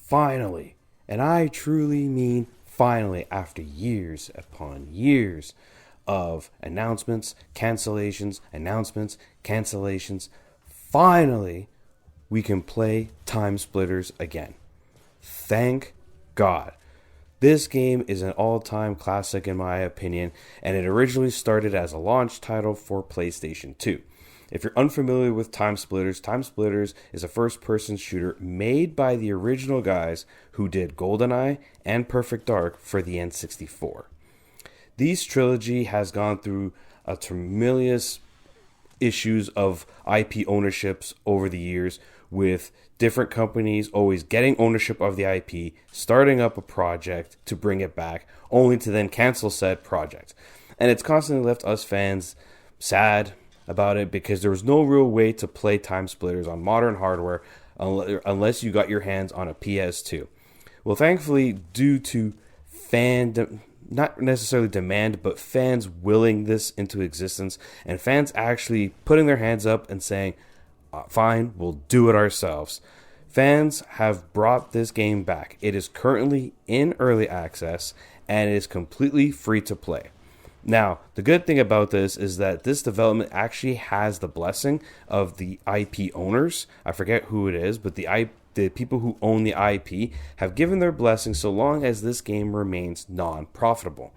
finally, and I truly mean finally, after years upon years of announcements, cancellations, finally we can play Timesplitters again. Thank God. This game is an all-time classic in my opinion, and it originally started as a launch title for PlayStation 2. If you're unfamiliar with Timesplitters is a first-person shooter made by the original guys who did GoldenEye and Perfect Dark for the N64. These trilogy has gone through a tremendous issues of IP ownerships over the years, with different companies always getting ownership of the IP, starting up a project to bring it back, only to then cancel said project. And it's constantly left us fans sad about it because there was no real way to play Timesplitters on modern hardware unless you got your hands on a PS2. Well, thankfully, due to not necessarily demand, but fans willing this into existence, and fans actually putting their hands up and saying, fine, we'll do it ourselves. Fans have brought this game back. It is currently in early access, and it is completely free to play. Now, the good thing about this is that this development actually has the blessing of the IP owners. I forget who it is, but the people who own the IP have given their blessing so long as this game remains non-profitable.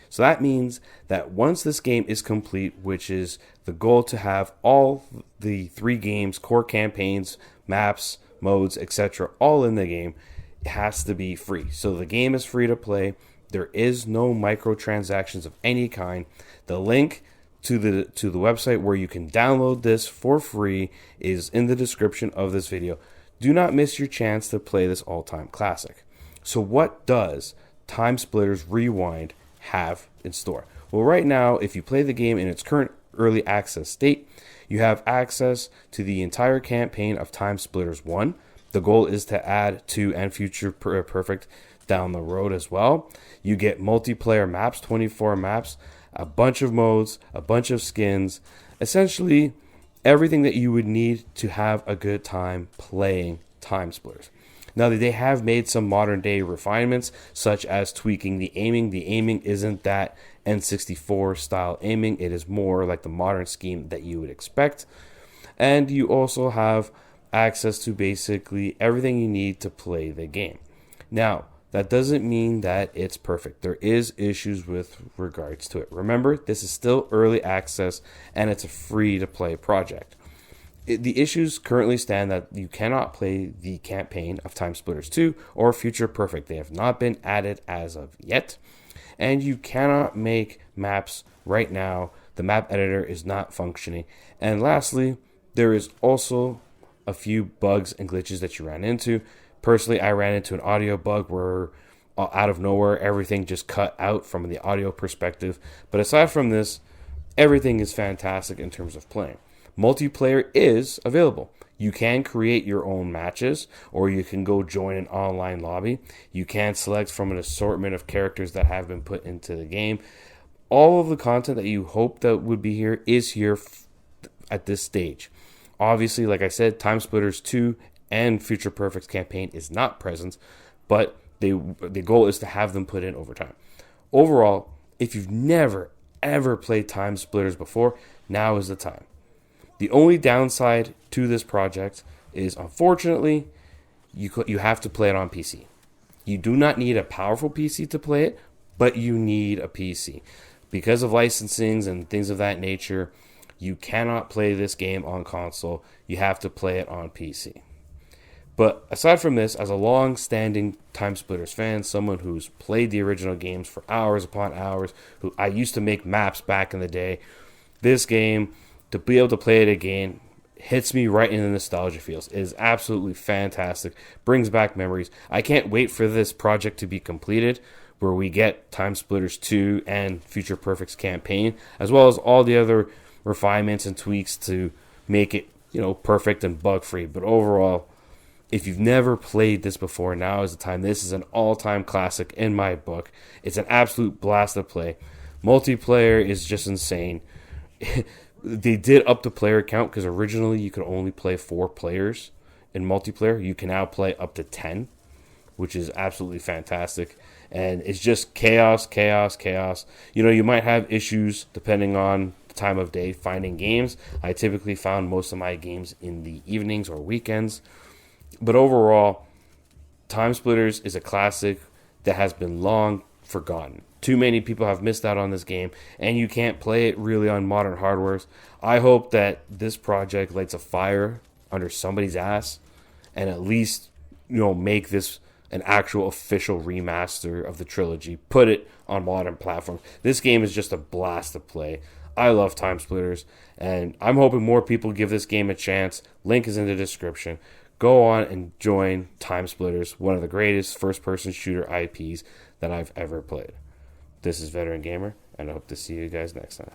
So that means that once this game is complete, which is the goal to have all the 3 games, core campaigns, maps, modes, etc., all in the game, it has to be free. So the game is free to play. There is no microtransactions of any kind. The link to the website where you can download this for free is in the description of this video. Do not miss your chance to play this all-time classic. So what does Timesplitters Rewind have in store? Well, right now, if you play the game in its current early access state, you have access to the entire campaign of Timesplitters 1. The goal is to add 2 and Future Perfect down the road as well. You get multiplayer maps, 24 maps, a bunch of modes, a bunch of skins, essentially everything that you would need to have a good time playing Timesplitters. Now, they have made some modern day refinements, such as tweaking the aiming. The aiming isn't that N64 style aiming. It is more like the modern scheme that you would expect. And you also have access to basically everything you need to play the game. Now, that doesn't mean that it's perfect. There is issues with regards to it. Remember, this is still early access and it's a free to play project. The issues currently stand that you cannot play the campaign of Timesplitters 2 or Future Perfect. They have not been added as of yet. And you cannot make maps right now. The map editor is not functioning. And lastly, there is also a few bugs and glitches that you ran into. Personally, I ran into an audio bug where out of nowhere everything just cut out from the audio perspective. But aside from this, everything is fantastic in terms of playing. Multiplayer is available. You can create your own matches, or you can go join an online lobby. You can select from an assortment of characters that have been put into the game. All of the content that you hope that would be here is here at this stage. Obviously, like I said, Timesplitters 2 and Future Perfect's campaign is not present, but the goal is to have them put in over time. Overall, if you've never ever played Timesplitters before, now is the time. The only downside to this project is, unfortunately, you have to play it on PC. You do not need a powerful PC to play it, but you need a PC. Because of licensings and things of that nature, you cannot play this game on console. You have to play it on PC. But aside from this, as a long-standing Timesplitters fan, someone who's played the original games for hours upon hours, who I used to make maps back in the day, this game, to be able to play it again, hits me right in the nostalgia feels. It is absolutely fantastic. Brings back memories. I can't wait for this project to be completed, where we get Timesplitters 2 and Future Perfect's campaign, as well as all the other refinements and tweaks to make it, perfect and bug-free. But overall, if you've never played this before, now is the time. This is an all-time classic in my book. It's an absolute blast to play. Multiplayer is just insane. They did up the player count because originally you could only play 4 players in multiplayer. You can now play up to 10. which is absolutely fantastic. And it's just chaos, chaos, chaos. You know, you might have issues depending on the time of day finding games. I typically found most of my games in the evenings or weekends. But overall, Timesplitters is a classic that has been long forgotten. Too many people have missed out on this game, and you can't play it really on modern hardwares. I hope that this project lights a fire under somebody's ass and at least, you know, make this an actual official remaster of the trilogy. Put it on modern platforms. This game is just a blast to play. I love Timesplitters, and I'm hoping more people give this game a chance. Link is in the description. Go on and join Timesplitters, one of the greatest first-person shooter IPs that I've ever played. This is Veteran Gamer, and I hope to see you guys next time.